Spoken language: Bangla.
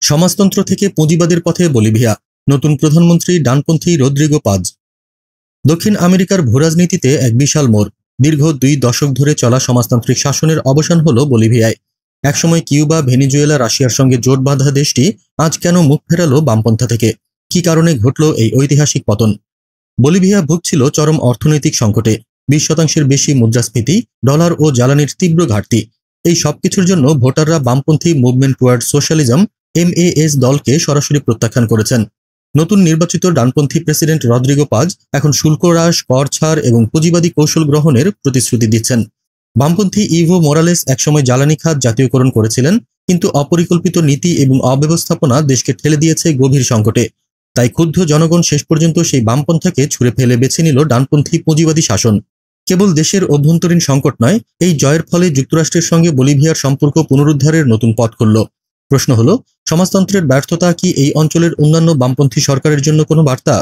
সমাজতন্ত্র থেকে পুঁজিবাদের পথে বলিভিয়া, নতুন প্রধানমন্ত্রী ডানপন্থী রদ্রিগো পাজ। দক্ষিণ আমেরিকার ভূরাজনীতিতে এক বিশাল মোড়। দীর্ঘ 2 দশক ধরে চলা সমাজতান্ত্রিক শাসনের অবসান হলো বলিভিয়ায়। একসময় কিউবা, ভেনিজুয়েলা, রাশিয়ার সঙ্গে জোট বাঁধা দেশটি আজ কেন মুখ ফেরালো বামপন্থা থেকে? কি কারণে ঘটল এই ঐতিহাসিক পতন? বলিভিয়া ভুগছিল চরম অর্থনৈতিক সংকটে, 20% বেশি মুদ্রাস্ফীতি, ডলার ও জ্বালানির তীব্র ঘাটতি। এই সবকিছুর জন্য ভোটাররা বামপন্থী মুভমেন্ট টুয়ার্ড সোশ্যালিজম MAS দলকে সরাসরি প্রত্যাখ্যান করেছেন। নতুন নির্বাচিত ডানপন্থী প্রেসিডেন্ট রদ্রিগো পাজ এখন শুল্ক হ্রাস, কর ছাড় এবং পুঁজিবাদী কৌশল গ্রহণের প্রতিশ্রুতি দিচ্ছেন। বামপন্থী ইভো মোরালেস একসময় জ্বালানি খাত জাতীয়করণ করেছিলেন, কিন্তু অপরিকল্পিত নীতি এবং অব্যবস্থাপনা দেশকে ঠেলে দিয়েছে গভীর সংকটে। তাই ক্ষুব্ধ জনগণ শেষ পর্যন্ত সেই বামপন্থাকে ছুঁড়ে ফেলে বেছে নিল ডানপন্থী পুঁজিবাদী শাসন। কেবল দেশের অভ্যন্তরীণ সংকট নয়, এই জয়ের ফলে যুক্তরাষ্ট্রের সঙ্গে বলিভিয়ার সম্পর্ক পুনরুদ্ধারের নতুন পথ খুলল। প্রশ্ন হলো, সমাজতন্ত্রের ব্যর্থতা কি এই অঞ্চলের অন্যান্য বামপন্থী সরকারের জন্য কোনো বার্তা?